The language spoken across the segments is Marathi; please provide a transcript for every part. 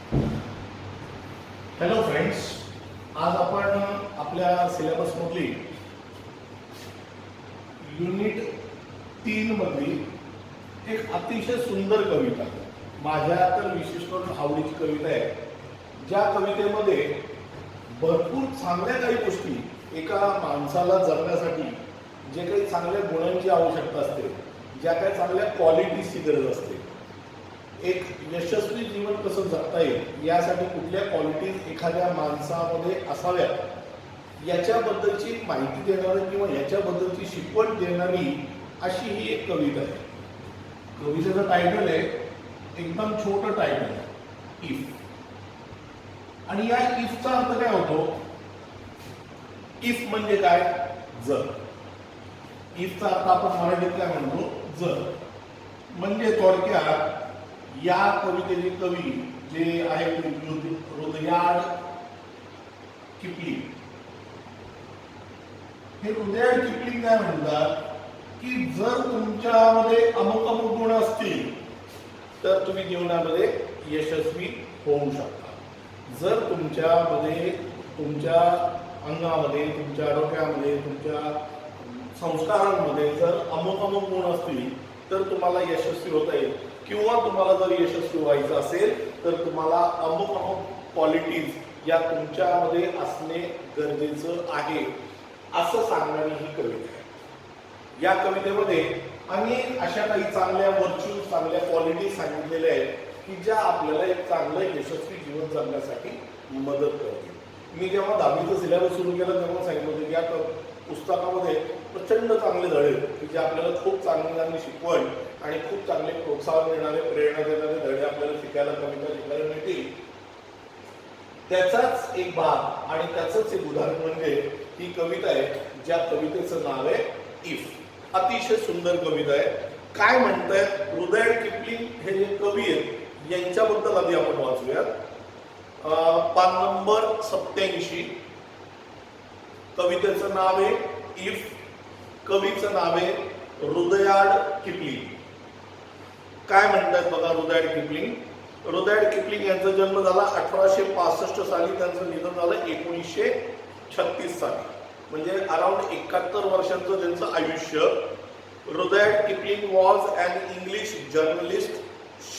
हॅलो फ्रेंड्स, आज आपण आपल्या सिलेबस मधली युनिट 3 मधली एक अतिशय सुंदर कविता, माझ्या तर विशेष करून आवडीची कविता आहे. ज्या कवितेमध्ये भरपूर चांगल्या काही गोष्टी, एका माणसाला जगण्यासाठी जे काही चांगल्या गुणांची आवश्यकता असते, ज्या काही चांगल्या क्वालिटीजची गरज असते, एक यशस्वी जीवन कसं जगता येईल यासाठी कुठल्या क्वालिटीज एखाद्या माणसामध्ये असाव्यात याच्याबद्दलची माहिती देणारी किंवा याच्याबद्दलची शिकवण देणारी अशी ही एक कविता आहे. कवितेचं टायटल आहे, एकदम छोटं टायटल, इफ. आणि या इफचा अर्थ काय होतो? इफ म्हणजे काय? जर. इफचा अर्थ आपण मराठीत काय म्हणतो? जर. म्हणजे थोडक्यात या कवितेचे कवी जे आहेत रुडयार्ड किपलिंग, हे रुडयार्ड किपलिंग काय म्हणतात की जर तुमच्यामध्ये अमुक अमुक गुण असतील तर तुम्ही जीवनामध्ये यशस्वी होऊ शकता. जर तुमच्यामध्ये, तुमच्या अंगामध्ये, तुमच्या डोक्यामध्ये, तुमच्या संस्कारांमध्ये जर अमुक अमुक गुण असतील तर तुम्हाला यशस्वी होता येईल. किंवा तुम्हाला जर यशस्वी व्हायचं असेल तर तुम्हाला अमुक अमुक क्वालिटीज या तुमच्यामध्ये असणे गरजेचं आहे, असं सांगणारी ही कविता आहे. या कवितेमध्ये अनेक अशा काही चांगल्या व्हर्च्यू, चांगल्या क्वालिटी सांगितलेल्या आहेत की ज्या आपल्याला एक चांगलं यशस्वी जीवन जगण्यासाठी मदत करतील. मी जेव्हा 10वीचं सिलेबस सुरू केलं तेव्हा सांगितलं होतं की या पुस्तकामध्ये प्रचंड चांगले धडे की जे आपल्याला खूप चांगली शिकवण आणि खूप चांगले प्रोत्साहन देणारे, प्रेरणा देणारे धडे आपल्याला शिकायला, कविता शिकायला मिळतील. त्याचाच एक भाग आणि त्याचंच एक उदाहरण म्हणजे ही कविता आहे, ज्या कवितेचं नाव आहे इफ. अतिशय सुंदर कविता आहे. काय म्हणतायत रुडयार्ड किपलिंग हे जे कवी आहेत यांच्याबद्दल आधी आपण वाचूयात. पान नंबर 87. कवितेचं नाव आहे इफ. कवीचं नाव आहे रुडयार्ड किपलिंग. काय म्हणतात बघा रुडयार्ड किपलिंग. रुडयार्ड किपलिंग यांचा जन्म झाला 1865 साली, त्यांचं निधन झालं 1936 साली. म्हणजे अराउंड 71 वर्षांचं त्यांचं आयुष्य. Rudyard Kipling was an English journalist,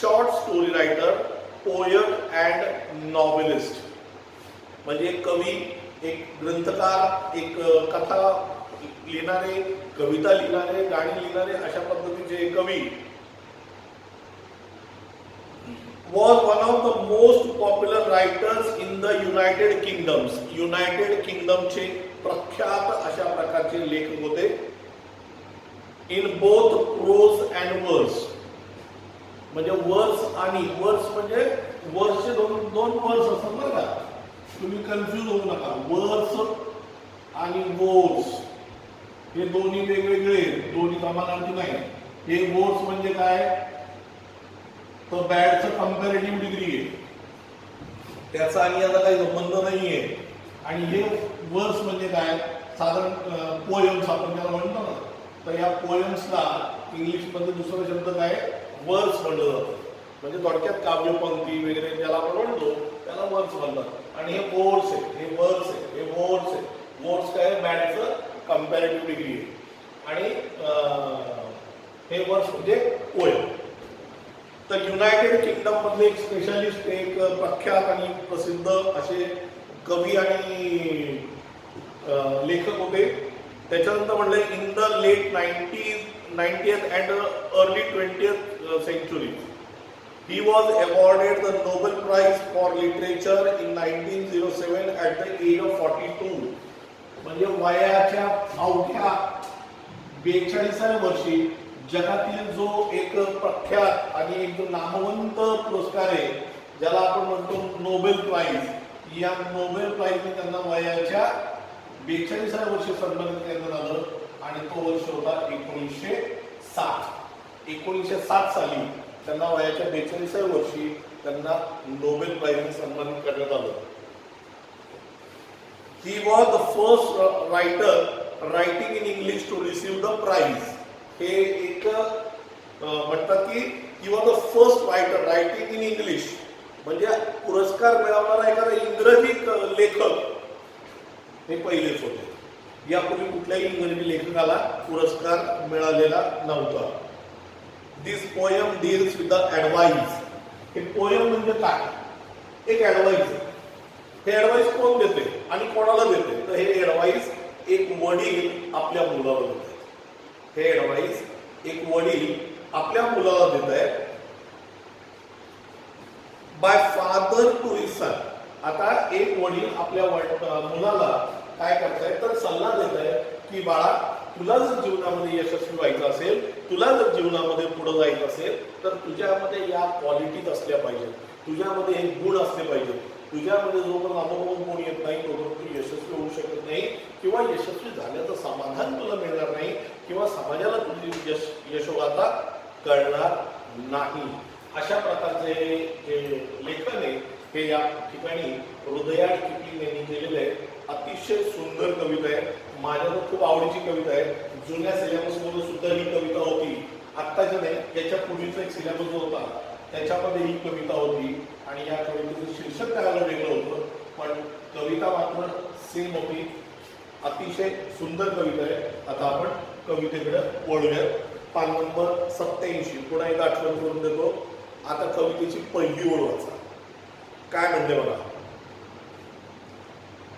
short story writer, poet and novelist. म्हणजे एक कवी, एक ग्रंथकार, एक कथा लिहिणारे, कविता लिहिणारे, गाणी लिहिणारे, अशा पद्धतीचे कवी. was one of the most popular writers in the United Kingdoms. United किंगडमचे प्रख्यात अशा प्रकारचे लेखक होते. इन बोथ प्रोज अँड वर्स. म्हणजे वर्स आणि वर्स म्हणजे वर्सचे दोन वर्स असतात बरं का, तुम्ही कन्फ्यूज होऊ नका. वर्स आणि वोर्स हे दोन्ही वेगवेगळे, दोन्ही समानार्थी नाही. हे वोर्स म्हणजे काय, तो बॅडचं कंपॅरेटिव्ह डिग्री आहे, त्याचा आणि याचा काही संबंध नाहीये. आणि हे वर्स म्हणजे काय, साधारण पोएम्स आपण त्याला म्हणतो ना, तर या पोएम्सला इंग्लिशमध्ये दुसरा शब्द काय, वर्स म्हणलं जातं. म्हणजे थोडक्यात काव्यपंक्ती वगैरे ज्याला आपण म्हणतो त्याला वर्स म्हणतात. आणि हे वोर्स आहे, हे वर्स आहे, हे वोर्स आहे. वोर्स काय, बॅडचं कंपॅरेटिव्ह डिग्री आहे. आणि हे वर्स म्हणजे पोएम. तर युनायटेड किंगडम मधले एक स्पेशालिस्ट, एक प्रख्यात आणि प्रसिद्ध असे कवी आणि लेखक होते. त्याच्यानंतर म्हणले in the late 90th and early 20th century he was awarded the Nobel Prize for Literature in 1907 at the age of 42. म्हणजे वयाच्या अवघ्या 42व्या वर्षी जगातील जो एक प्रख्यात आणि एक जो नामवंत पुरस्कार आहे ज्याला आपण म्हणतो नोबेल प्राइज, या नोबेल प्राइजने त्यांना वयाच्या 42व्या वर्षी सन्मानित करण्यात आलं. आणि तो वर्ष होता 1907. 1907 साली त्यांना वयाच्या 42व्या वर्षी त्यांना नोबेल प्राइजने सन्मानित करण्यात आलं. He was the first writer writing in English to receive the prize. हे एक म्हणतात की he was the first writer writing in English म्हणजे पुरस्कार मिळवणारा एखादा इंग्रजी लेखक हे पहिलेच होते. यापूर्वी कुठल्याही इंग्रजी लेखकाला पुरस्कार मिळालेला नव्हता. This poem deals with the advice. हे पोयम म्हणजे काय? एक ॲडवाइस. हे ॲडवाइस कोण देते आणि कोणाला देते? तर हे ॲडवाइस एक वडील आपल्या मुलाला देत आहेत. हे ॲडवाइस एक वडील आपल्या मुलाला देत आहेत. By father to his son. आता एक वडील आपल्या मुलाला काय करताय तर सल्ला देत आहे की बाळा, तुला जर जीवनामध्ये यशस्वी व्हायचं असेल, तुला जर जीवनामध्ये पुढे जायचं असेल, तर तुझ्यामध्ये या क्वालिटीज असल्या पाहिजेत, तुझ्यामध्ये हे गुण असले पाहिजेत. तुझ्यामध्ये जोपर्यंत अनुभव कोण येत नाही तोपर्यंत तू यशस्वी होऊ शकत नाही, किंवा यशस्वी झाल्याचं समाधान तुला मिळणार नाही, किंवा समाजाला तुझी यशोगाथा कळणार नाही. अशा प्रकारचे जे लेखन आहे हे या ठिकाणी रुदयार्ड किपलिंग यांनी केलेलं आहे. अतिशय सुंदर कविता आहे. माझ्या तर खूप आवडीची कविता आहे. जुन्या सिलेबसमध्ये सुद्धा ही कविता होती. आत्ताच्या नाही, याच्या पूर्वीचा एक सिलेबस जो होता त्याच्यामध्ये ही कविता होती आणि या कवितेचं शीर्षक त्याला वेगळं होतं, पण कविता मात्र सेम होती. अतिशय सुंदर कविता आहे. आता आपण कवितेकडे वळूया. पान नंबर 87. पुन्हा एकदा आठवण करून देतो. आता कवितेची पहिली ओळ वाचा. काय म्हणते बघा.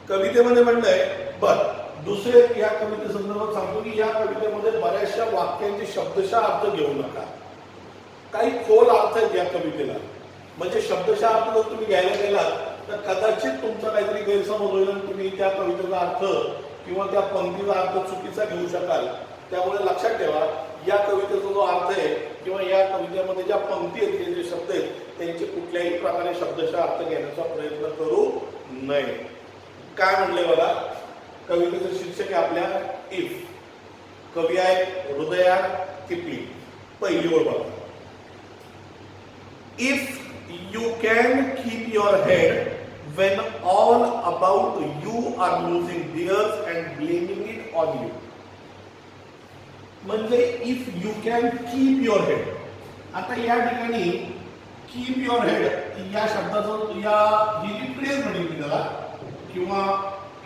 कवितेमध्ये म्हणलंय, दुसरे या कविते संदर्भात सांगतो की या कवितेमध्ये बऱ्याचशा वाक्यांचे शब्दशः अर्थ घेऊ नका. काही खोल अर्थ आहेत या कवितेला. म्हणजे शब्दशः अर्थ जर तुम्ही घ्यायला गेलात तर कदाचित तुमचा काहीतरी गैरसमज होईल आणि तुम्ही त्या कवितेचा अर्थ किंवा त्या पंक्तीचा अर्थ चुकीचा घेऊ शकाल. त्यामुळे लक्षात ठेवा, या कवितेचा जो अर्थ आहे किंवा या कवितेमध्ये ज्या पंक्ती आहेत, जे शब्द आहेत, त्यांचे कुठल्याही प्रकारे शब्दशः अर्थ घेण्याचा प्रयत्न करू नये. काय म्हणले बघा. कवितेचं शीर्षक आहे आपल्या इफ. कवी आहे रुदयार्ड किपलिंग. पहिली ओळ बघा. If you can keep your head when all about you are losing theirs and blaming it on you. म्हणजे if you can keep your head. आता या ठिकाणी कीप युअर हेड या शब्दाचं ही जी फ्रेज म्हणेल मी त्याला किंवा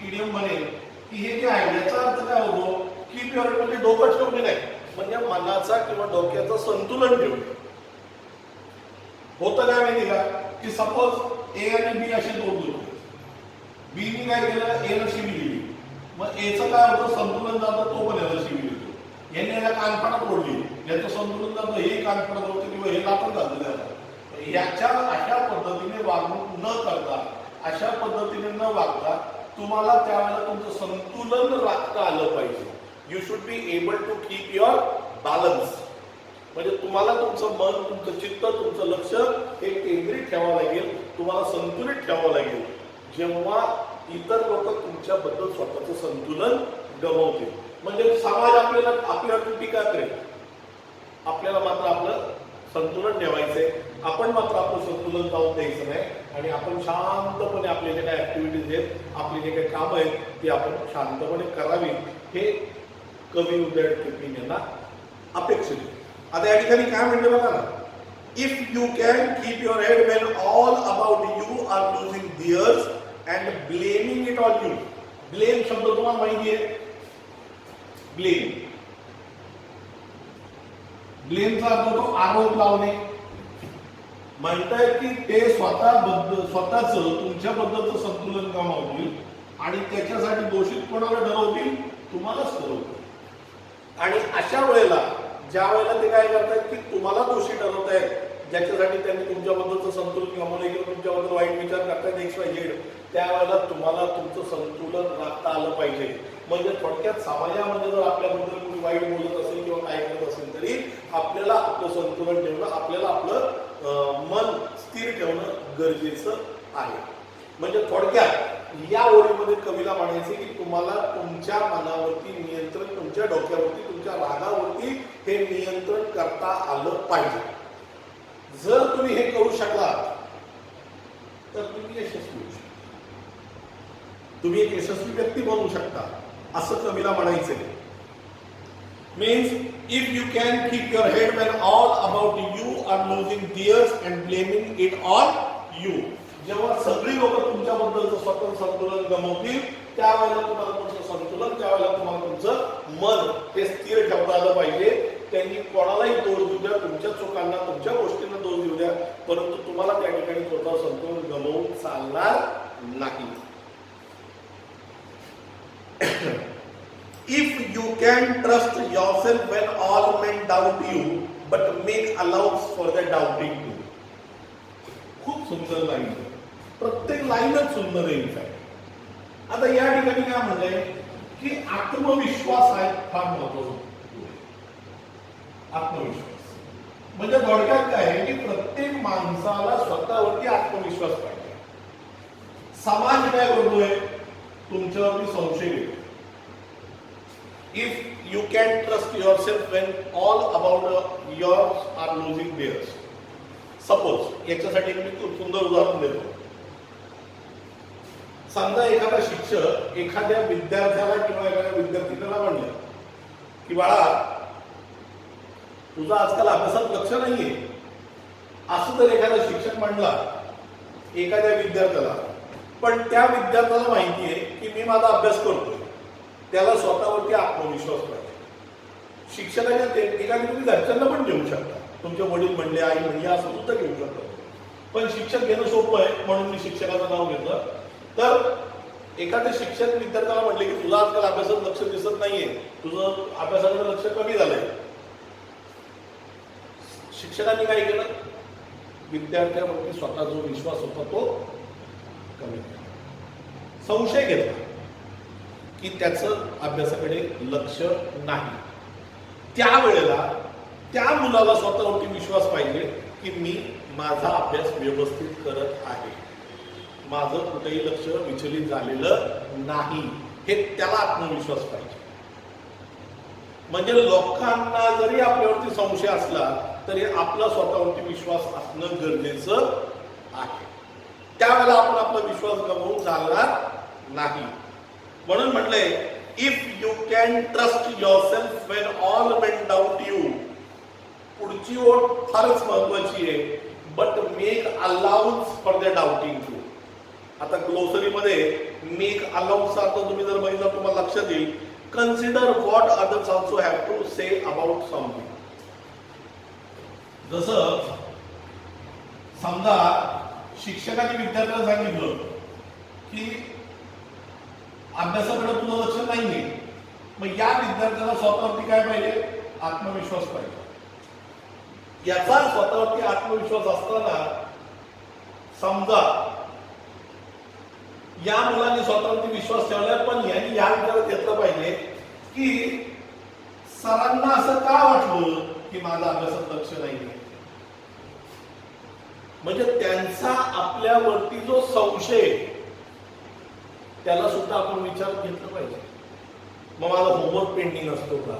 इडियम म्हणेल की हे जे आहे याचा अर्थ काय होतो? कीप युअर हेड म्हणजे डोकं ठेवणे नाही, म्हणजे मनाचा किंवा डोक्याचं संतुलन ठेवणे. होतं काय माहिती का की सपोज ए आणि बी असे दोन लोक. बीने काय केलं? ए ला शिवी दिली. मग एचं काय होतं? संतुलन जातं, तो पण याला शिवी देतो. याने याला कानफाडात ओढली, याचं संतुलन जातं, हे कानफाडात होतं किंवा हे लापून जातं त्याला. याच्या अशा पद्धतीने वागणूक न करता, अशा पद्धतीने न वागता तुम्हाला त्यावेळेला तुमचं संतुलन राखता आलं पाहिजे. You should be able to keep your balance. म्हणजे तुम्हाला तुमचं मन, तुमचं चित्त, तुमचं लक्ष हे केंद्रित ठेवावं लागेल, तुम्हाला संतुलित ठेवावं लागेल. जेव्हा इतर लोक तुमच्याबद्दल स्वतःचं संतुलन गमावतील, म्हणजे समाज आपल्यावर टीका करेल, आपल्याला मात्र आपलं संतुलन ठेवायचंय. आपण मात्र आपलं संतुलन जाऊन द्यायचं नाही आणि आपण शांतपणे आपले जे काही ऍक्टिव्हिटीज आहेत, आपले जे काही काम आहेत ते आपण शांतपणे करावी. हे कवी रुदयार्ड किपलिंग यांना अपेक्षित आहे. आता या ठिकाणी काय म्हणते बघा ना. If you can keep your head when all about you are losing theirs and blaming it on you. Blame शब्द तुम्हाला माहिती आहे. ब्लेम, ब्लेमचा अर्थ होतो आरोप लावणे. म्हणताय की ते स्वतःच तुमच्याबद्दलचं संतुलन गमावतील आणि त्याच्यासाठी दोषित कोणाला ठरवतील? तुम्हालाच ठरवतील. आणि अशा वेळेला ज्या वेळेला ते काय करतात की तुम्हाला दोषी ठरवतायत, ज्याच्यासाठी त्यांनी तुमच्याबद्दलचं संतुलन गमावलं किंवा तुमच्याबद्दल वाईट विचार करतायत XYZ, त्यावेळेला तुम्हाला तुमचं संतुलन राखता आलं पाहिजे. म्हणजे थोडक्यात समाजामध्ये जर आपल्याबद्दल कोणी वाईट बोलत असेल किंवा काय करत असेल तरी आपल्याला आपलं संतुलन ठेवणं, आपल्याला आपलं मन स्थिर ठेवणं गरजेचं आहे. म्हणजे थोडक्यात या ओळीमध्ये कवीला म्हणायचे की तुम्हाला तुमच्या मनावरती नियंत्रण, तुमच्या डोक्यावरती, तुमच्या रागावरती हे नियंत्रण करता आलं पाहिजे. जर तुम्ही हे करू शकलात तर तुम्ही यशस्वी होऊ शकता, तुम्ही एक यशस्वी व्यक्ती बनू शकता, असं कवीला म्हणायचंय. Means if you can keep your head when all about you are losing theirs and blaming it on you. जेव्हा सगळी लोक तुमच्याबद्दलचं स्वतः संतुलन गमावतील त्यावेळेला तुम्हाला तुमचं संतुलन, त्यावेळेला तुम्हाला तुमचं मन हे स्थिर ठेवता आलं पाहिजे. त्यांनी कोणालाही दोष देऊ द्या, तुमच्या चुकांना तुमच्या गोष्टींना दोष देऊ द्या, परंतु तुम्हाला त्या ठिकाणी स्वतः संतुलन गमावून चालणार नाही. If you can trust yourself when all men doubt you, but make allowance for the doubting too. खूप सुंदर लाईन, प्रत्येक लाईनच सुंदर आहे. आता या ठिकाणी काय म्हणलंय की आत्मविश्वास आहे फार महत्वाचा. आत्मविश्वास म्हणजे थोडक्यात काय आहे की प्रत्येक माणसाला स्वतःवरती आत्मविश्वास पाहिजे. समाज काय करतोय, तुमच्यावरती संशय घेतो. If you can trust yourself when all about yours are losing theirs. Suppose याच्यासाठी मी खूप सुंदर उदाहरण देतो. समजा एखादा शिक्षक एखाद्या विद्यार्थ्याला किंवा एखाद्या विद्यार्थिनीला म्हणलं की बाळा तुझं आजकाल अभ्यासात लक्ष नाहीये, असं जर एखादा शिक्षक म्हणला एखाद्या विद्यार्थ्याला, पण त्या विद्यार्थ्याला माहितीये की मी माझा अभ्यास करतोय, त्याला स्वतःवरती आत्मविश्वास पाहिजे. शिक्षकाच्या ठिकाणी तुम्ही घरच्यांना पण घेऊ शकता, तुमचे वडील म्हणले, आई म्हणले, असं सुद्धा घेऊ शकता. पण शिक्षक घेणं सोपं आहे म्हणून मी शिक्षकाचं नाव घेतलं. तर एखादे शिक्षक विद्यार्थ्याला म्हटले की तुझा आजकाल अभ्यासात लक्ष दिसत नाहीये, तुझं अभ्यासाकडे लक्ष कमी झालंय. शिक्षकांनी काय केलं, विद्यार्थ्यावरती स्वतः जो विश्वास होता तो कमी केला, संशय घेतला की त्याचं अभ्यासाकडे लक्ष नाही. त्यावेळेला त्या मुलाला स्वतःवरती विश्वास पाहिजे की मी माझा अभ्यास व्यवस्थित करत आहे, माझं कुठेही लक्ष विचलित झालेलं नाही, हे त्याला आत्मविश्वास पाहिजे. म्हणजे लोकांना जरी आपल्यावरती संशय असला तरी आपला स्वतःवरती विश्वास असणं गरजेचं आहे. त्यावेळेला आपण आपला विश्वास गमावून चालणार नाही. म्हणून म्हटलंय if you can trust yourself when all men doubt you. पुढची ओळ फारच महत्वाची आहे. But make allowance for the doubting too. आता ग्लोसरीमध्ये मेक अलाउन्स अर्थ तुम्ही जर बघितलं तुम्हाला लक्षात येईल. Consider what others also have to say about something. जसं समजा शिक्षकाने विद्यार्थ्याला सांगितलं की अभ्यासाकडे तुझं लक्ष नाहीये, मग या विद्यार्थ्याला स्वतःवरती काय पाहिजे, आत्मविश्वास पाहिजे. याचा स्वतःवरती आत्मविश्वास असताना समजा या मुलाने स्वतःवरती विश्वास ठेवला, पण यांनी या विचारात घेतलं पाहिजे की सरांना असं का वाटलं की माझा अभ्यासात लक्ष नाहीये. म्हणजे त्यांचा आपल्यावरती जो संशय त्याला सुद्धा आपण विचारात घेतलं पाहिजे. मग माझा होमवर्क पेंडिंग असतो का,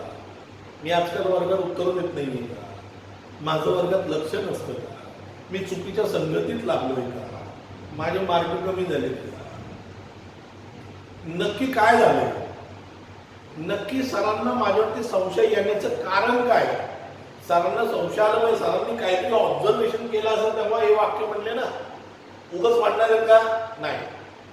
मी आजकाल वर्गात उत्तर देत नाहीये का, माझं वर्गात लक्ष नसतं का, मी चुकीच्या संगतीत लागलोय का, माझे मार्क कमी झाले का, नक्की काय झालंय, नक्की सरांना माझ्यावरती संशय येण्याचं कारण काय. सरांना संशय आला पाहिजे, सरांनी काहीतरी ऑब्झर्वेशन केलं असेल तेव्हा हे वाक्य म्हणले ना. उगाच म्हणणार आहेत का, नाही.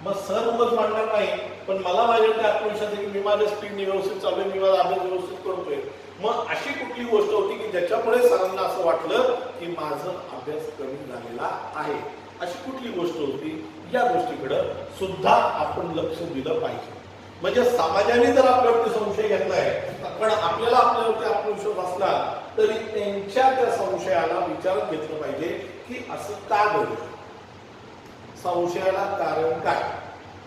मग सर उगाच म्हणणार नाही, पण मला माझ्याकडे आत्मविश्वास आहे की मी माझ्या स्पीडने व्यवस्थित चालू आहे, मी माझा अभ्यास व्यवस्थित करतोय. मग अशी कुठली गोष्ट होती की ज्याच्यामुळे सरांना असं वाटलं की माझा अभ्यास कमी झालेला आहे, अशी कुठली गोष्ट होती. या गोष्टीकडे सुद्धा आपण लक्ष दिलं पाहिजे. म्हणजे समाजाने जर आपल्यावरती संशय घेतलाय, पण आपल्याला आपल्यावरती आत्मविश्वास असला तरी त्यांच्या त्या संशयाला विचारात घेतलं पाहिजे की असं का घडलं, संशयाला कारण काय.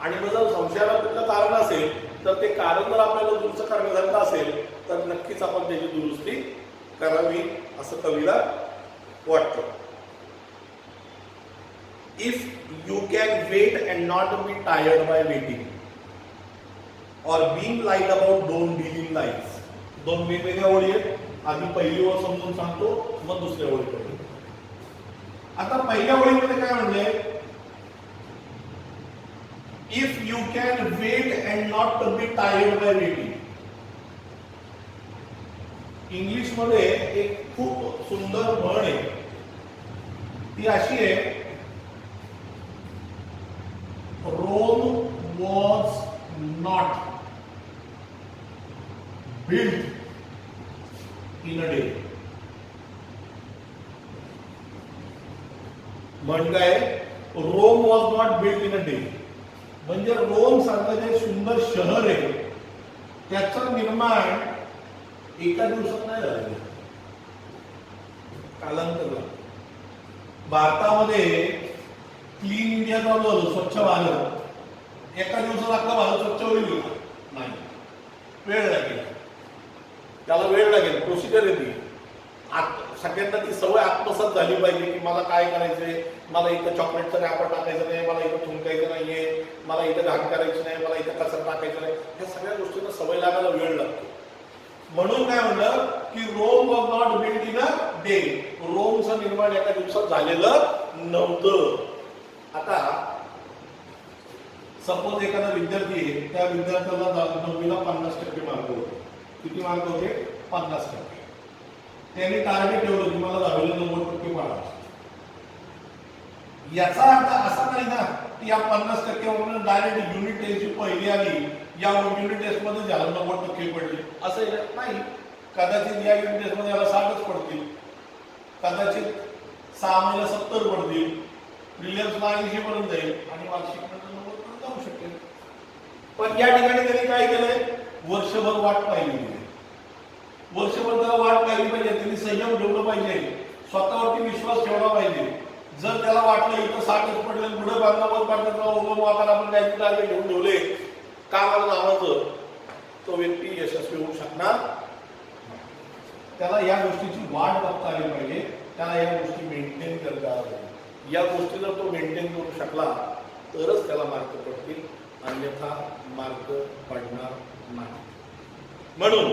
आणि मग जर संशयाला कुठलं कारण असेल तर ते कारण जर आपल्याला दुरुस्त करण्यासारखं असेल तर नक्कीच आपण त्याची दुरुस्ती करावी असं कवीला वाटतं. If you can wait and not be tired by waiting or being light about don't deal in life. दोन वेगवेगळ्या ओळी आहेत. आधी पहिली ओळ समजून सांगतो, मग दुसऱ्या ओळीकडे. आता पहिल्या ओळीमध्ये काय म्हणले, if you can wait and not be tired by waiting. English मध्ये एक खूप सुंदर म्हण आहे, ती अशी आहे not built in a day. म्हणजे Rome was not built in a day. म्हणजे रोम सारखं जे सुंदर शहर आहे त्याचं निर्माण एका दिवसात नाही झालं. कालांतर. भारतामध्ये क्लीन इंडिया चालू झालं, स्वच्छ भारत. एका दिवसात आपला भारत स्वच्छ होईल नाही, वेळ लागेल. त्याला वेळ लागेल, प्रोसिजर आहे ती. सगळ्यांना ती सवय आत्मसात झाली पाहिजे की मला काय करायचंय, मला इथं चॉकलेटचं रॅपर टाकायचं नाही, मला इथं थुंकायचं नाहीये, मला इथं घाण करायची नाही, मला इथं कचरा टाकायचं नाही. ह्या सगळ्या गोष्टींना सवय लागायला वेळ लागतो. म्हणून काय म्हणलं की Rome was not built in a day. रोमचं निर्माण एका दिवसात झालेलं नव्हतं. आता सपोज एखादा विद्यार्थी आहे, त्या विद्यार्थ्याला 9वीला 50% मार्क होते. किती मार्क होते? 50%. त्यांनी टार्गेट ठेवलं की मला 10वीला 90% पाडायचं. याचा अर्थ असा नाही ना की या 50% वरून डायरेक्ट युनिट टेस्टची पहिली आली, या युनिट टेस्ट मध्ये ज्याला 90% पडले असं नाही. कदाचित या युनिट टेस्ट मध्ये याला 60च पडतील, कदाचित 6 महिन्याला 70 पडतील, प्रिलिम्सला 80 पर्यंत जाईल आणि वार्षिक 90 पर्यंत जाऊ शकेल. पण या ठिकाणी त्यांनी काय केलंय? वर्षभर वाट पाहिली. वर्षभर त्याला वाट पाहिली पाहिजे, त्यांनी संयम ठेवलं पाहिजे, स्वतःवरती विश्वास ठेवला पाहिजे. जर त्याला वाटलं इथं 60च पडले, पुढे 50 पडण्याचा ओघम वापर आपण काहीतरी टार्गेट घेऊन ठेवले कामाला नावाचं, तो व्यक्ती यशस्वी होऊ शकणार. त्याला या गोष्टीची वाट बघता आली पाहिजे, त्याला या गोष्टी मेंटेन करता आल्या पाहिजे. या गोष्टी जर तो मेंटेन करू शकला तरच त्याला मार्क पडतील, अन्यथा मार्क पडणार नाही. म्हणून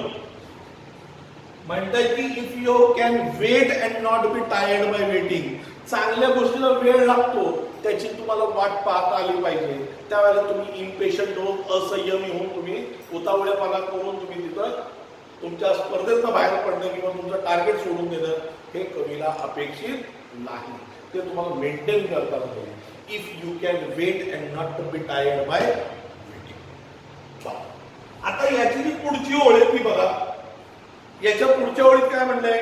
म्हणतात की if you can wait and not be tired by waiting. चांगल्या गोष्टीला वेळ लागतो, त्याची तुम्हाला वाट पाहता आली पाहिजे. त्यावेळेला तुम्ही इम्पेशंट होऊन, असंयमी होऊन, तुम्ही उतावळेपणा करून तुम्ही तिथं तुमच्या स्पर्धेतनं बाहेर पडणं किंवा तुमचं टार्गेट सोडून देणं हे कवीला अपेक्षित नाही. ते तुम्हाला मेंटेन करता पाहिजे. If you can wait and not be tired by waiting. आता याची जी पुढची ओळ आहे ती बघा. याच्या पुढच्या ओळीत काय म्हणलंय?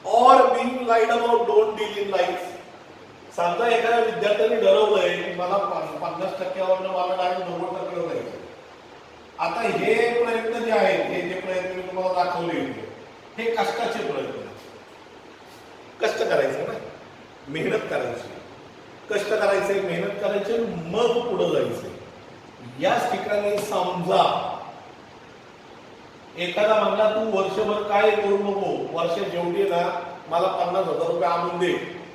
Or being lied about don't deal in life. समजा एखाद्या विद्यार्थ्यांनी ठरवलंय की मला 50% मला डायरेक्ट 90% जायचं. आता हे प्रयत्न जे आहेत, हे जे प्रयत्न मी तुम्हाला दाखवले हे कष्टाचे प्रयत्न. कष्ट करायचे ना, मेहनत करायची, कष्ट करायचे, मेहनत करायचे, मग पुढे जायचे. याच ठिकाणी समजा एखादा म्हणला तू वर्षभर काय करू नको, वर्ष जेवढी ना मला 50,000 रुपये आणून दे,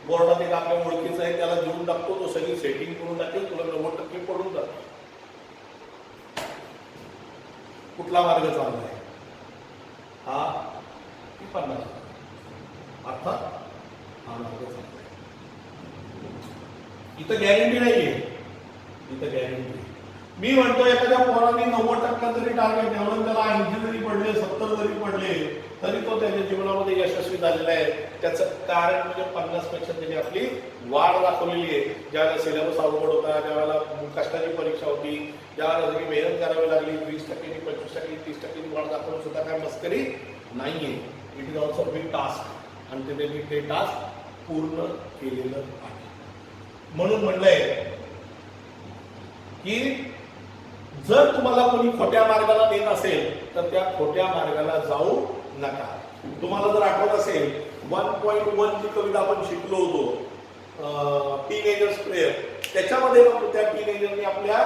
बोर्डात एक आपल्या ओळखीचा आहे त्याला देऊन टाकतो, तो सगळी सेटिंग करून टाकेल, तुला 90% पडून जातो. कुठला मार्ग चांगला आहे? हा की 50? अर्थात हा मार्ग चांगला आहे. इथं गॅरंटी नाहीये, इथं गॅरंटी. मी म्हणतो एखाद्या पोराने 90% जरी टार्गेट ठेवलं, त्याला 80 जरी पडले, 70 जरी पडले, तरी तो त्याच्या जीवनामध्ये यशस्वी झालेला आहे. त्याचं कारण म्हणजे 50% त्याची आपली वाढ दाखवलेली आहे. ज्यावेळेला सिलेबस अवघड होता, ज्यावेळेला कष्टाची परीक्षा होती, ज्यावेळेला सगळी मेहनत करावी लागली, 20%, 25%, 30% वाढ दाखवून सुद्धा काय मस्करी नाहीये. It is also big task आणि त्यांनी ते टास्क पूर्ण केलेलं आहे. म्हणून म्हणलंय की जर तुम्हाला कोणी खोट्या मार्गाला नेत असेल तर त्या खोट्या मार्गाला जाऊ नका. तुम्हाला जर आठवत असेल 1.1 जी कविता आपण शिकलो होतो, टीनेजर्स प्रेयर, त्याच्यामध्ये त्या टीनेजरने आपल्या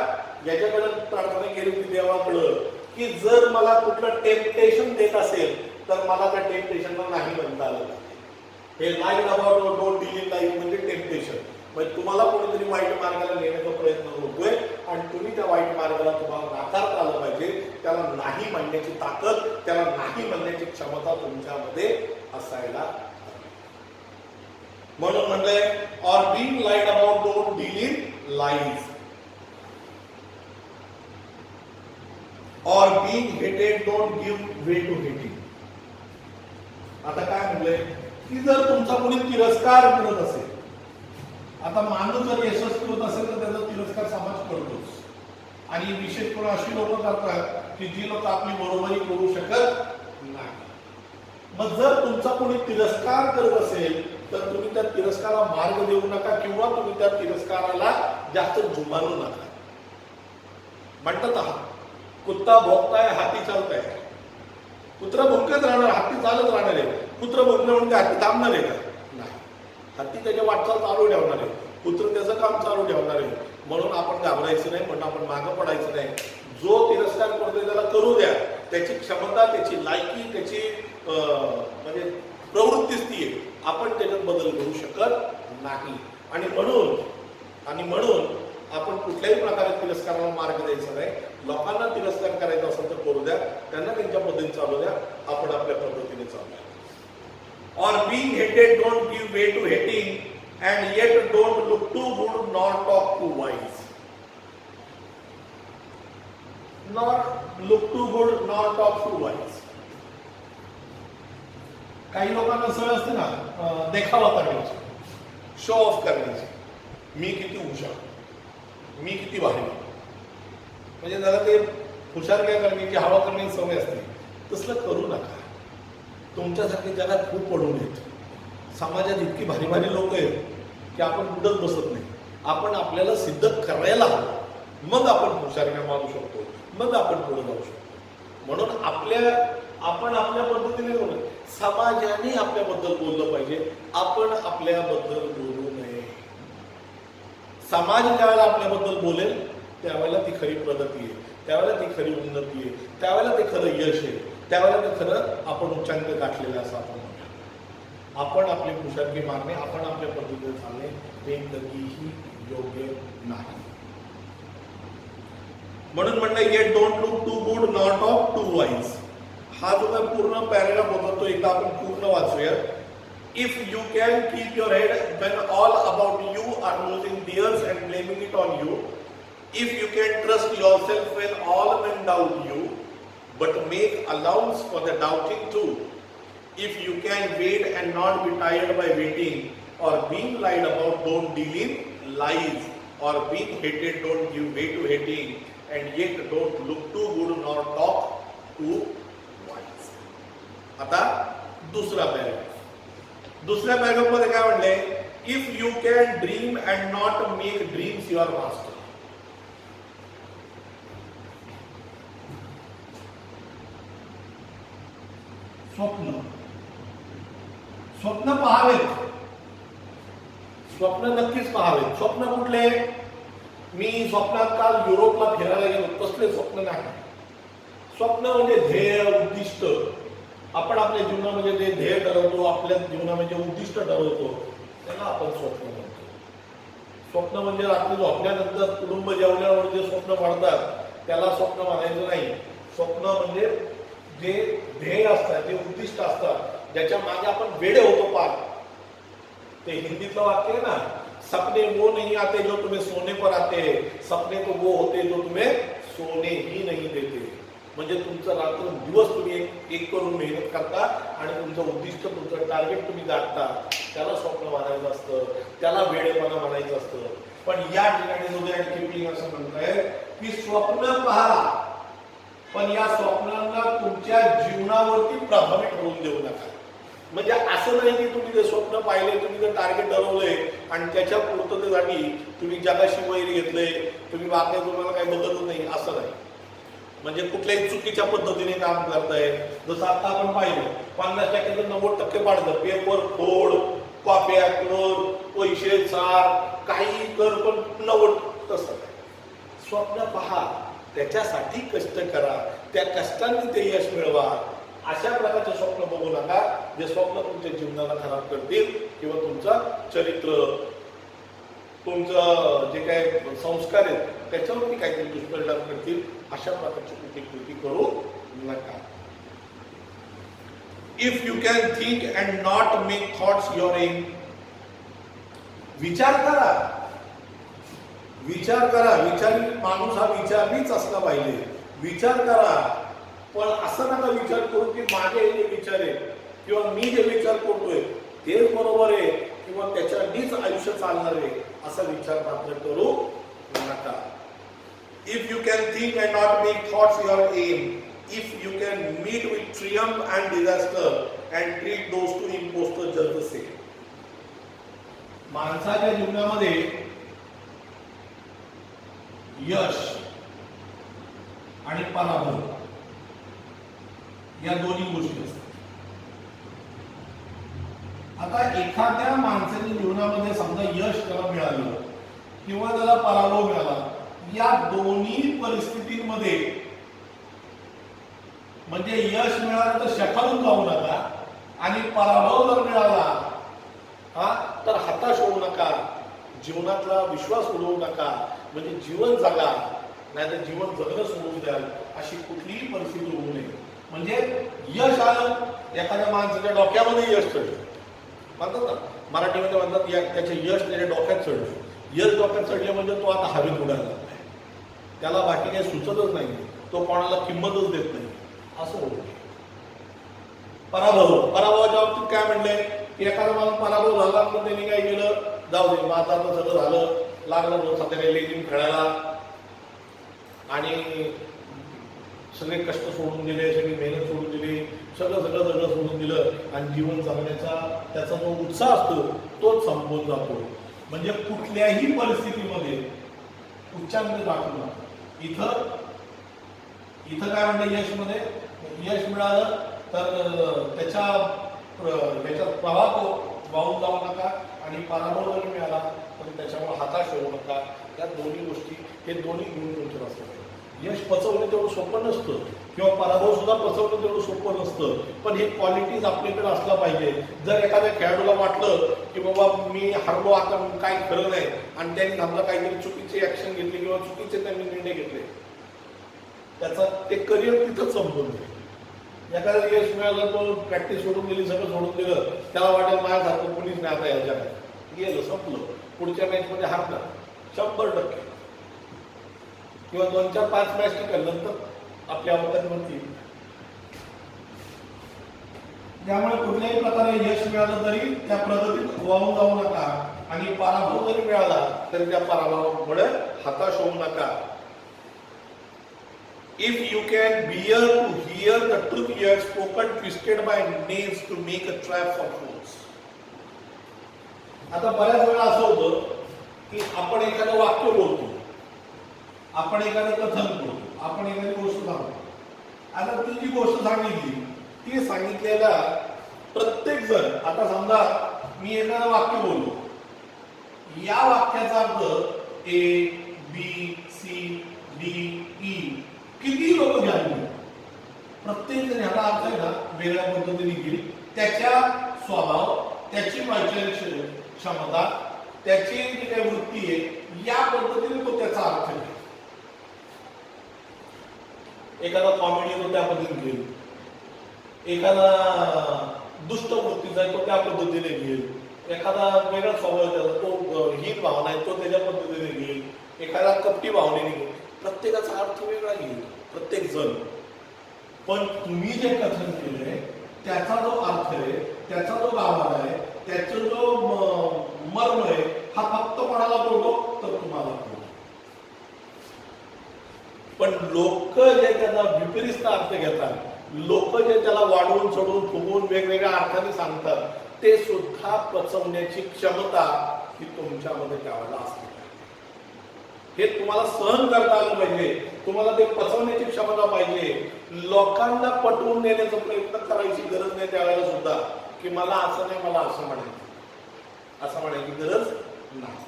याच्याकडे प्रार्थना केली होती देवाकडं की जर मला कुठलं टेम्पटेशन देत असेल तर मला त्या टेम्पटेशनला नाही म्हणता आलं. हे light about don't deal in life म्हणजे टेम्पटेशन. म्हणजे तुम्हाला कोणीतरी वाईट मार्गाला नेण्याचा प्रयत्न होतोय आणि तुम्ही त्या वाईट मार्गाला तुम्हाला नाकारता आलं पाहिजे. त्याला नाही म्हणण्याची ताकद, त्याला नाही म्हणण्याची क्षमता तुमच्यामध्ये असायला हवी. म्हणून म्हणलंय or being lied about don't deal in life, or being hated don't give way to hating. आता काय म्हणलंय की जर तुमचा कोणी तिरस्कार करत असेल, आता माणूस जर यशस्वी होत असेल तर त्याचा तिरस्कार समाज करतोच. आणि विशेष करून अशी लोक करतात की जी लोक आपली बरोबरी करू शकत नाही. मग जर तुमचा कोणी तिरस्कार करत असेल तर तुम्ही त्या तिरस्काराला मार्ग देऊ नका किंवा तुम्ही त्या तिरस्काराला जास्त जुमानू नका. म्हणतात कुत्ता भोगताय हाती चालताय. कुत्रा भोंकत राहणार, हत्ती चालत राहणार आहे. कुत्र भोंकलं म्हणून हत्ती थांबणार आहे का? नाही. हत्ती त्याच्या वाटचाल चालू ठेवणार आहे, कुत्र त्याचं काम चालू ठेवणार आहे. म्हणून आपण घाबरायचं नाही, म्हणून आपण मागं पडायचं नाही. जो तिरस्कार करतोय त्याला करू द्या. त्याची क्षमता, त्याची लायकी, त्याची म्हणजे प्रवृत्तीच ती आहे. आपण त्याच्यात बदल करू शकत नाही. आणि म्हणून आपण कुठल्याही प्रकारे तिरस्काराला मार्ग द्यायचा नाही. लोकांना तिरस्कार करायचा असेल तर करू द्या, त्यांना त्यांच्या पद्धतीने चालू द्या, आपण आपल्या पद्धतीने चालूया. Or being hated, don't give way to hating, and yet don't look too good nor talk too wise. Nor look too good nor talk too wise. काही लोकांना सवय असते ना देखावा करण्याची, शो ऑफ करण्याची. मी किती हुशार, मी किती भारी, म्हणजे त्याला ते हुशार काय करण्याची, हवा करण्याची सवय असते. तसलं करू नका. तुमच्यासारखे जगात खूप पडून आहेत. समाजात इतकी भारी भारी लोक आहेत की आपण कुठंच बसत नाही. आपण आपल्याला सिद्ध करायला हवं, मग आपण हुशारीने मारू शकतो, मग आपण पुढे जाऊ शकतो. म्हणून आपण आपल्या पद्धतीने बोलू. समाजाने आपल्याबद्दल बोललं पाहिजे, आपण आपल्याबद्दल बोलू नये. समाज ज्यावेळेला आपल्याबद्दल बोलेल त्यावेळेला ती खरी प्रगती आहे, त्यावेळेला ती खरी उन्नती आहे, त्यावेळेला ते खरं यश आहे, त्यावेळेला ते खरं आपण उच्चांक गाठलेलं असं आपण म्हणूया. आपण आपली हुशारकी मारणे, आपण आपल्या पद्धतीने चालणे हे कधीही योग्य नाही. म्हणून म्हणणं yet don't look too good not of too wise. हा जो काय पूर्ण पॅरेग्राफ होता तो एकदा आपण पूर्ण वाचूया. If you can keep your head when all about you are losing theirs and blaming it on you, if you can trust yourself when all men doubt you, but make allowance for the doubting too, if you can wait and not be tired by waiting, or being lied about don't deal in lies, or being hated don't give way to hating, and yet don't look too good nor talk too wise. आता दुसरा पॅरेग्राफ. दुसऱ्या पॅरेग्राफ मध्ये काय म्हणले, if you can dream and not make dreams your master. स्वप्न पहावेत, स्वप्न नक्कीच पहावेत. स्वप्न कुठले? मी स्वप्नात काल युरोपला फिरायला गेलो, कसले स्वप्न नाही. स्वप्न म्हणजे ध्येय, उद्दिष्ट. आपण आपल्या जीवनामध्ये जे ध्येय ठरवतो, आपल्या जीवनामध्ये उद्दिष्ट ठरवतो, त्याला आपण स्वप्न म्हणतो. स्वप्न म्हणजे रात्री झोपल्यानंतर कुटुंब जेवल्यावर जे स्वप्न पडतात त्याला स्वप्न म्हणायचं नाही. स्वप्न म्हणजे जे ध्येय असतात, जे उद्दिष्ट असतात, ज्याच्या मागे आपण वेडे होतो पार. ते हिंदीतलं वाक्य आहे ना, सपने वो नहीं आते जो तुम्हें सोने पर आते, सपने तो वो होते जो तुम्हें सोने ही नहीं देते. म्हणजे तुमचं रात्र दिवस तुम्ही एक करून मेहनत करता आणि तुमचं उद्दिष्ट, तुमचं टार्गेट तुम्ही गाठता, त्याला स्वप्न म्हणायचं असतं, त्याला वेडेपणा म्हणायचं असतं. पण या ठिकाणी रुद्रयार्ड किपलिंग असं म्हणताय की स्वप्न पहा, पण या स्वप्नांना तुमच्या जीवनावरती प्रभावित होऊन देऊ नका. म्हणजे असं नाही की तुम्ही ते स्वप्न पाहिले, तुम्ही ते टार्गेट ठरवलंय आणि त्याच्या पूर्ततेसाठी तुम्ही जगाशी वैर घेतले, तुम्ही बाकी तुम्हाला काही बघतच नाही, असं नाही. म्हणजे कुठल्याही चुकीच्या पद्धतीने काम करताय. जसं आता आपण पाहिलं 50% 90% पाडतं. पेपर फोड, कॉप्या कर, पैसे चार, काही कर, पण 90 तसं नाही. स्वप्न पहा, त्याच्यासाठी कष्ट करा, त्या कष्टांनी ते यश मिळवा. अशा प्रकारचे स्वप्न बघू नका जे स्वप्न तुमच्या जीवनाला खराब करतील किंवा तुमचं चरित्र, तुमचं जे काय संस्कार आहेत त्याच्यावरती काहीतरी दुष्परिणाम करतील. अशा प्रकारची कृती करू नका. If you can think and not make thoughts your aim. विचार करा, विचार करा. विचारी माणूस हा विचारीच असला पाहिजे. विचार करा, पण असं नका विचार करू की माझे जे विचार आहेत किंवा मी जे विचार करतोय तेच बरोबर आहे किंवा त्याच्यानीच आयुष्य चालणार आहे, असा विचार मात्र करू नका. If you can think and not make thoughts your aim, if you can meet with triumph and disaster and treat those two impostors just the same. माणसाच्या जीवनामध्ये यश आणि पराभव या दोन्ही गोष्टी असतात. आता एखाद्या माणसाच्या जीवनामध्ये समजा यश त्याला मिळालं किंवा त्याला पराभव मिळाला, या दोन्ही परिस्थितीमध्ये म्हणजे यश मिळालं तर शेफारून जाऊ नका आणि पराभव जर मिळाला तर हताश होऊ नका, जीवनातला विश्वास उडवू नका, म्हणजे जीवन जगा, नाहीतर जीवन जगणं सोडून द्याल अशी कुठलीही परिस्थिती होऊ नये. म्हणजे यश आलं, एखाद्या माणसाच्या डोक्यामध्ये यश चढलं म्हणतात ना, मराठीमध्ये म्हणतात त्याचे यश त्याच्या डोक्यात चढलं. यश डोक्यात चढले म्हणजे तो आता हवेत उडायला लागलाय, त्याला बाकी काही सुचतच नाही, तो कोणाला किंमतच देत नाही, असं होतं. पराभवाच्या बाबतीत काय म्हणलंय की एखादा माणूस पराभव झाला तर त्यांनी काय केलं, जाऊ दे माझं आता सगळं झालं, लागलं रोज सध्या लेझिम खेळायला आणि सगळे कष्ट सोडून दिले, सगळी मेहनत सोडून दिली, सगळं सोडून दिलं आणि जीवन जगण्याचा त्याचा जो उत्साह असतो तोच संपवून जातो. म्हणजे कुठल्याही परिस्थितीमध्ये उच्चांक दाखवू नका. इथं काय म्हणतं, यशमध्ये यश मिळालं तर त्याच्यात प्रवाह वाहून जाऊ नका आणि पराभव जरी मिळाला तर त्याच्यामुळे हताश होऊ नका. या दोन्ही गोष्टी, हे दोन्ही गुण तुमचे असतात. यश पचवणं तेवढं सोपं नसतं किंवा पराभव सुद्धा पचवणं तेवढं सोपं नसतं, पण हे क्वालिटीज आपल्याकडे असला पाहिजे. जर एखाद्या खेळाडूला वाटलं की बाबा मी हरलो, आता काय खरं नाही, आणि त्यांनी समजा काहीतरी चुकीची ऍक्शन घेतली किंवा चुकीचे त्यांनी निर्णय घेतले, त्याचं ते करिअर तिथंच संपून जाईल. एखाद्या यश मिळालं, तो प्रॅक्टिस सोडून दिली, सगळं सोडून दिलं, त्याला वाटेल माझ्यासारखं कोणीच नाही आता या जगात, गेलं संपलं, पुढच्या मॅचमध्ये हारणार 100%, किंवा 2-4-5 मॅच टिकल्यानंतर आपल्या अवकाश म्हणतील. त्यामुळे कुठल्याही प्रकारे यश मिळालं तरी त्या प्रगतीत वाहून जाऊ नका आणि पराभव जरी मिळाला तरी त्या पराभवामुळे हताश होऊ नका. If you can bear to hear the truth you have spoken twisted by names to make a trap for fools. आता बऱ्याच वेळा असं होतं की आपण एखादं वाक्य बोलतो, आपण एखादं कथन बोलतो, आपण एखादी गोष्ट सांगतो. आता ती जी गोष्ट सांगितली, ती सांगितलेला प्रत्येक जण, आता समजा मी एखादं वाक्य बोललो, या वाक्याचा अर्थ A, B, C, D, E किती लोक घ्यावे, प्रत्येक जण ह्याला अर्थ आहे ना वेगळ्या पद्धतीने घेईल. त्याच्या स्वभाव, त्याची वैचारिक क्षमता, त्याची जी काही वृत्ती आहे, या पद्धतीने तो त्याचा अर्थ घेईल. एखादा कॉमेडी तो त्या पद्धतीने घेईल, एखादा दुष्ट वृत्तीचा आहे तो त्या पद्धतीने घेईल, एखादा वेगळा स्वभाव त्याचा, तो हीन भावना आहे तो त्याच्या पद्धतीने घेईल, एखादा कपटी भावनेने घेईल. प्रत्येकाचा अर्थ वेगळा घेईल प्रत्येक जण. पण तुम्ही जे कथन केलंय त्याचा जो अर्थ आहे, त्याचा जो गाभा आहे, त्याचा जो मर्म आहे, हा फक्त कोणाला बोलतो तर तुम्हाला बोलतो. पण लोक जे त्याचा विपरीत अर्थ घेतात, लोक जे त्याला वाढवून चढवून फुगवून वेगवेगळ्या अर्थाने सांगतात, ते सुद्धा पचवण्याची क्षमता ही तुमच्यामध्ये त्यावेळेला असते. हे तुम्हाला सहन करता आलं पाहिजे, तुम्हाला ते पचवण्याची क्षमता पाहिजे. लोकांना पटवून देण्याचा प्रयत्न करायची गरज नाही त्यावेळेला सुद्धा, की मला असं नाही, मला असं म्हणायचं, असं म्हणायची गरज नाही.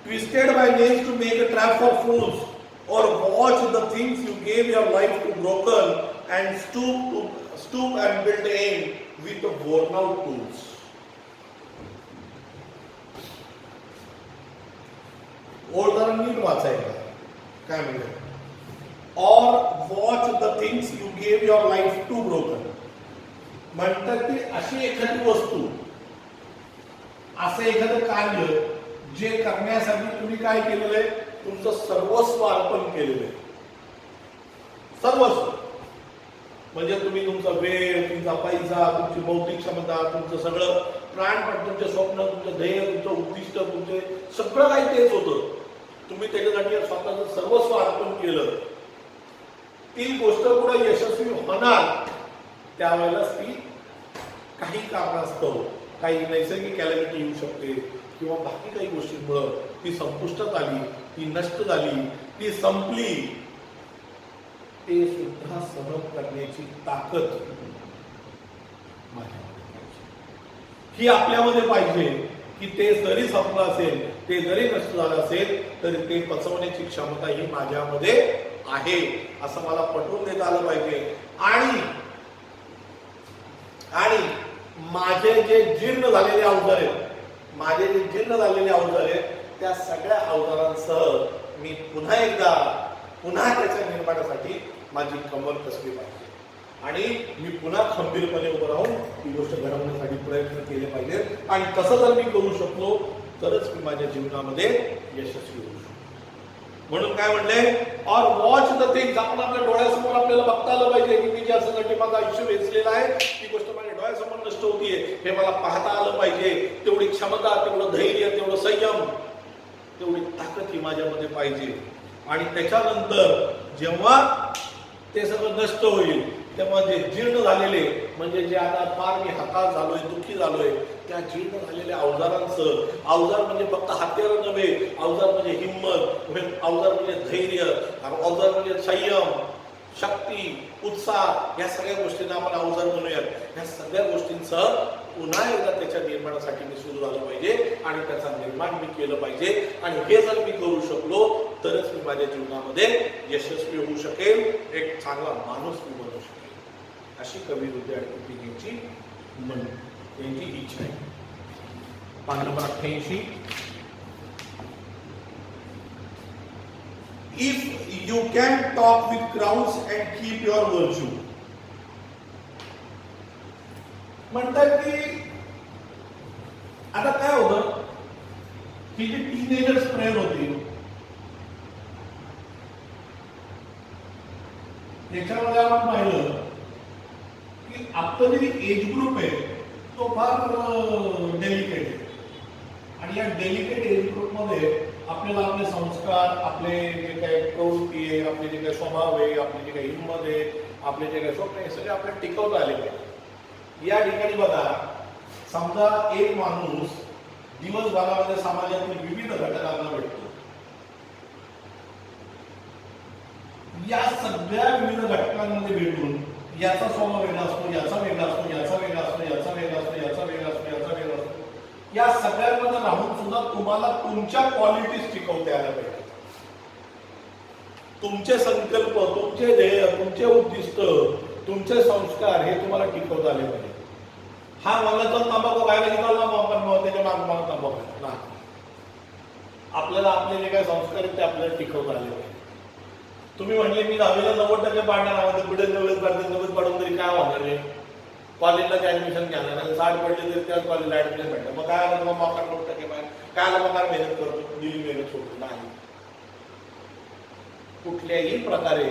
Twisted by names to make a trap for fools, or watch the things you gave your life to broken and stoop and build aim with the worn out tools. ओळदार नीट वाचायला काय म्हणजे, or watch the things you gave your life to broken, म्हणतात की अशी एखादी वस्तू, असं एखादं कार्य जे करण्यासाठी तुम्ही काय केलेलं आहे, तुमचं सर्वस्व अर्पण केलेलं आहे. सर्वस्व म्हणजे तुम्ही तुमचा वेळ, तुमचा पैसा, तुमची बौद्धिक क्षमता, तुमचं सगळं प्राणपण, तुमचे स्वप्न, तुमचं ध्येय, तुमचं उद्दिष्ट, तुमचे सगळं काही तेच होतं. तुम्ही त्याच्यासाठी स्वतःचं सर्वस्व अर्पण केलं, ती गोष्ट पुढे यशस्वी होणार त्यावेळेलाच ती काही कारणास्तव, काही नैसर्गिक कॅलॅमिटी येऊ शकते किंवा बाकी काही गोष्टींमुळं ती संपुष्टात आली, ती नष्ट झाली, ती संपली, ते सुद्धा सहन करण्याची ताकद ही आपल्यामध्ये पाहिजे की ते जरी संपलं असेल, ते जरी नष्ट झालं असेल, तरी ते पचवण्याची क्षमता ही माझ्यामध्ये आहे असं मला पटवून देता आलं पाहिजे. आणि माझे जे जीर्ण झालेले अवजार आहेत, त्या सगळ्या अवजारांसह मी पुन्हा त्याच्या निर्माणासाठी माझी कंबर कसली पाहिजे आणि मी पुन्हा खंबीरपणे उभं राहून ही गोष्ट घडवण्यासाठी प्रयत्न केले पाहिजे. आणि तसं जर मी करू शकलो तरच मी माझ्या जीवनामध्ये यशस्वी होऊ शकतो. म्हणून काय म्हणले, ऑर वॉच द थिंग्स. आपण आपल्या डोळ्यासमोर आपल्याला बघता आलं पाहिजे की मी ज्यासाठी माझं आयुष्य वेचलेलं आहे, ती गोष्ट माझ्या डोळ्यासमोर नष्ट होतीये हे मला पाहता आलं पाहिजे. तेवढी क्षमता, तेवढं धैर्य, तेवढं संयम, तेवढी ताकद ही माझ्यामध्ये पाहिजे. आणि त्याच्यानंतर जेव्हा ते सगळं नष्ट होईल, तेव्हा जे जीर्ण झालेले, म्हणजे जे आता फार मी हताश झालोय, दुःखी झालोय, त्या जीर्ण झालेल्या अवजारांसह, अवजार म्हणजे फक्त हत्यार नव्हे, अवजार म्हणजे हिंमत, अवजार म्हणजे धैर्य, अवजार म्हणजे संयम, शक्ती, उत्साह, या सगळ्या गोष्टींना आपण अवजार म्हणूयात. या सगळ्या गोष्टींसह पुन्हा एकदा त्याच्या निर्माणासाठी मी सुरू झालं पाहिजे आणि त्याचा निर्माण मी केलं पाहिजे. आणि हे जर मी करू शकलो तरच मी माझ्या जीवनामध्ये यशस्वी होऊ शकेल, एक चांगला माणूस मी बनू शकेल, अशी कवी हृदय यांची यांची इच्छा आहे. पान number 88. If you can talk with crowds and keep your virtue. म्हणतात की आता काय होतं की जे टीनेजर्स प्रेयर होती, त्याच्यामध्ये आपण पाहिलं की आपलं जे एज ग्रुप आहे तो फार डेलिकेट आहे. आणि या डेलिकेट एज ग्रुपमध्ये आपल्याला आपले संस्कार, आपले जे काही प्रवृत्ती आहे, आपले जे काही स्वभाव आहे, आपली जे काही हिंमत आहे, आपले जे काही स्वप्न आहे, सगळे आपल्याला टिकवता आले पाहिजे. या ठिकाणी बघा, समजा एक माणूस दिवसभरामध्ये समाजातील विविध घटकांना भेटतो. या सगळ्या विविध घटकांमध्ये भेटून याचा स्वभाव वेगळा असतो, याचा वेगळा असतो, याचा वेगळा असतो, याचा वेगळा असतो, याचा वेगळा असतो, याचा वेगळा असतो. या सगळ्यांमध्ये राहून सुद्धा तुम्हाला तुमच्या क्वालिटीज टिकवता आल्या पाहिजे. तुमचे संकल्प, तुमचे ध्येय, तुमचे उद्दिष्ट, तुमचे संस्कार हे तुम्हाला टिकवता आले पाहिजे. हा मला तर तंबाखू खायला निघाला आपण त्याच्या मागे मला तंबाखू ना, आपल्याला आपले जे काही संस्कार आहेत ते आपल्याला टिकवता आले पाहिजे. तुम्ही म्हणले मी 10वीला 90% पाडणार आहोत, पुढे 90 पाडून तरी काय होणार आहे, कॉलेजला ऍडमिशन घ्यायला नाही, 60 पडले तरी त्याच कॉलेजला ऍडमिशन भेटलं, मग काय आला तुम्हाला मॉकार 90% पाहिजे, काय आला मग मेहनत करतो, दिली मेहनत सोडतो नाही. कुठल्याही प्रकारे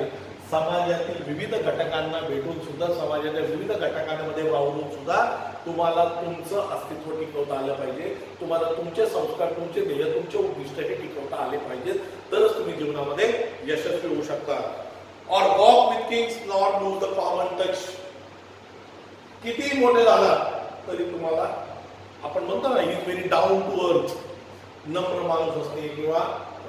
समाजातील विविध घटकांना भेटून सुद्धा, समाजाच्या विविध घटकांमध्ये वावरून सुद्धा तुम्हाला तुमचं अस्तित्व टिकवता आलं पाहिजे. तुम्हाला तुमचे संस्कार, तुमचे ध्येय, तुमचे उद्दिष्ट हे टिकवता आले पाहिजेत, तरच तुम्ही जीवनामध्ये यशस्वी होऊ शकता. और walk with Kings not lose the common touch. किती मोठे झाला तरी तुम्हाला, आपण म्हणतो ना, is very down to earth, नम्र माणूस असणे किंवा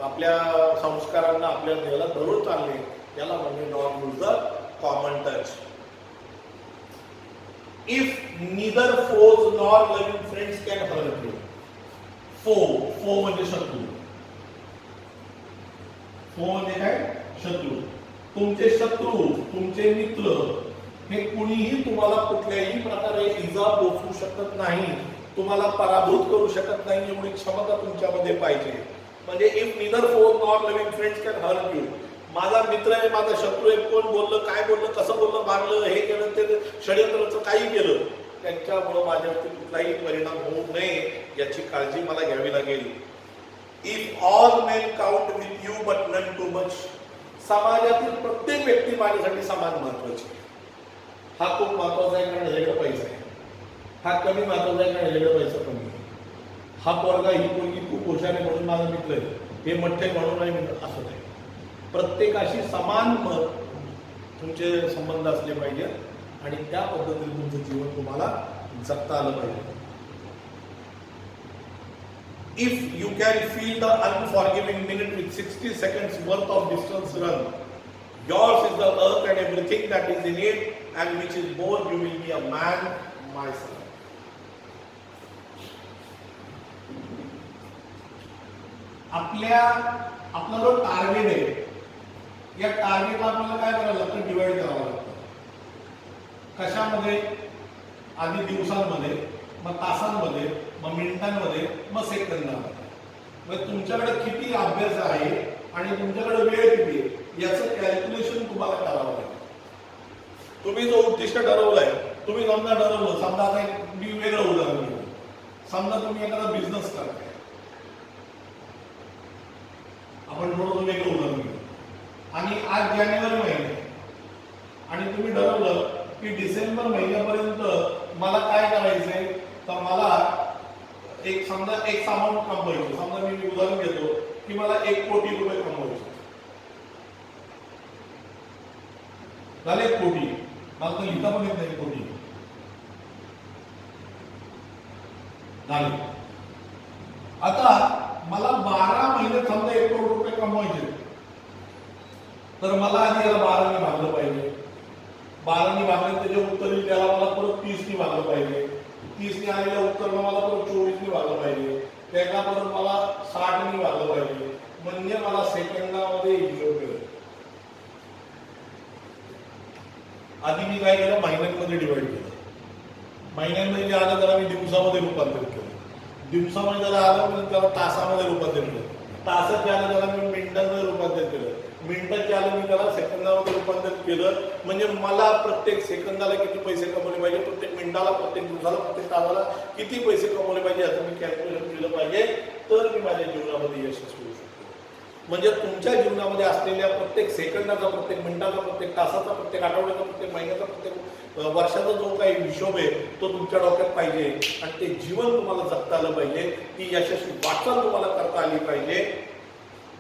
आपल्या संस्कारांना, आपल्या ध्येयाला धरून चालणे, याला म्हणजे not lose the common touch. If neither foes nor loving friends can hurt you. Foe म्हणजे शत्रू. फो म्हणजे काय? शत्रू. तुमचे शत्रू, तुमचे मित्र हे कुणीही तुम्हाला कुठल्याही प्रकारे इजा पोचवू शकत नाही, तुम्हाला पराभूत करू शकत नाही, एवढी क्षमता तुमच्यामध्ये पाहिजे. म्हणजे if neither foes nor loving friends can hurt you. माझा मित्र आहे, माझा शत्रू आहे, कोण बोललं, काय बोललं, कसं बोललं, मारलं, हे केलं, ते षडयंत्राचं काही केलं, त्यांच्यामुळं माझ्यावरती कुठलाही परिणाम होऊ नये याची काळजी मला घ्यावी लागेल. If all men count with you but none too much. समाजातील प्रत्येक व्यक्ती माझ्यासाठी समान महत्वाची. हा खूप महत्वाचा आहे कारण ह्याच्याकडे पैसा आहे. हा कमी महत्वाचा आहे कारण ह्याच्याकडे पैसा कमी आहे. हा पोरगा, ही पोरगी खूप हुशार आहे म्हणून माझा मित्र आहे, हे मोठे म्हणून नाही म्हणून असं नाही. प्रत्येकाशी समान मत तुमचे संबंध असले पाहिजे आणि त्या पद्धतीने तुमचं जीवन तुम्हाला जगता आलं पाहिजे. If you can feel the unforgiving minute with 60 seconds worth of distance run, yours is the earth and everything that is in it, and which is more, you will be a man myself. आपला जो टार्गेट आहे, या टार्गेटला आपल्याला काय करावं लागतं, डिवाइड करावं लागतं. कशामध्ये? आधी दिवसांमध्ये, मग तासांमध्ये, मग मिनिटांमध्ये, मग सेकंदांमध्ये. म्हणजे तुमच्याकडे किती अभ्यास आहे आणि तुमच्याकडे वेळ किती आहे याचं कॅल्क्युलेशन तुम्हाला करावं लागेल. तुम्ही जो उद्दिष्ट ठरवलाय, तुम्ही समजा ठरवलं, समजा आता मी वेगळं उदाहरण घेऊ, समजा तुम्ही एखादा बिझनेस करताय, आपण थोडं वेगळं उदाहरण घेऊ, आणि आज जानेवारी महिना आणि तुम्ही ठरवलं की डिसेंबर महिन्यापर्यंत मला काय करायचंय, तर मला एक समजा एक अमाऊंट कमवायची. समजा मी उदाहरण घेतो की मला 1 कोटी रुपये कमवायचे झाले. 1 कोटी मला तर लिहिता पण येत नाही. 1 कोटी झाले. आता मला 12 महिने समजा 1 करोड रुपये कमवायचे, तर मला आधी याला 12 भागलं पाहिजे. 12 भागले त्याचे उत्तर येईल, त्याला मला परत 30 भागलं पाहिजे. 30 आलेल्या उत्तरला मला परत 24 भागलं पाहिजे. त्याला परत मला 60 भागलं पाहिजे. म्हणजे मला सेकंदामध्ये हिशोब केलं. आधी मी काय केलं, महिन्यांमध्ये डिवाइड केलं. महिन्यांमध्ये जे आलं त्याला मी दिवसामध्ये रूपांतरित केलं. दिवसामध्ये जर आलं तर त्याला तासामध्ये रूपांतरित केलं. तासात जे आलं त्याला मी मिनिटांमध्ये रूपांतरित केलं. मिनिटात जे आलं मी त्याला सेकंदामध्ये रूपांतरित केलं. म्हणजे मला प्रत्येक सेकंदाला किती पैसे कमवले पाहिजे, प्रत्येक मिनिटाला, प्रत्येक दिवसाला, प्रत्येक तासाला किती पैसे कमवले पाहिजे याचं मी कॅल्क्युलेशन केलं पाहिजे, तर मी माझ्या जीवनामध्ये यशस्वी होऊ शकतो. म्हणजे तुमच्या जीवनामध्ये असलेल्या प्रत्येक सेकंदाचा, प्रत्येक मिनिटाचा, प्रत्येक तासाचा, प्रत्येक आठवड्याचा, प्रत्येक महिन्याचा, प्रत्येक वर्षाचा जो काही हिशोब आहे तो तुमच्या डोक्यात पाहिजे आणि ते जीवन तुम्हाला जगता आलं पाहिजे. ती यशस्वी वाटचाल तुम्हाला करता आली पाहिजे.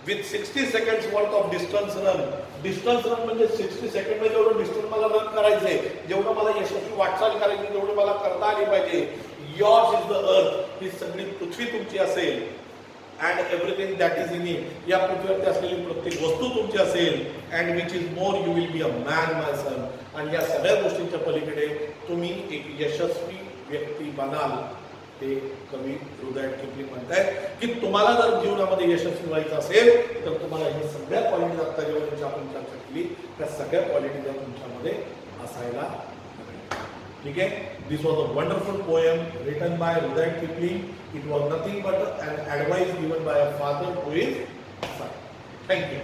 With 60 seconds worth of distance run. Distance run म्हणजे 60 सेकंड जेवढं डिस्टन्स मला रन करायचंय, जेवढं मला यशस्वी वाटचाल करायची, जेवढं मला करता आली पाहिजे. yours is the earth, ही सगळी पृथ्वी तुमची असेल, and everything that is in it, या पृथ्वीवरती असलेली प्रत्येक वस्तू तुमची असेल. And which is more, you will be a man my son. आणि या सगळ्या गोष्टींच्या पलीकडे तुम्ही एक यशस्वी व्यक्ती बनाल. ते कवी रुदायट किपलिंग म्हणतायत की तुम्हाला जर जीवनामध्ये यशस्वी व्हायचं असेल तर तुम्हाला हे सगळ्या क्वालिटीज आता जेव्हा आपण चर्चा केली त्या सगळ्या क्वालिटीज तुमच्यामध्ये असायला हव्या. ठीक आहे. This was a wonderful poem written by Rudyard Kipling. It was nothing but an advice given by a father to his son. Thank you.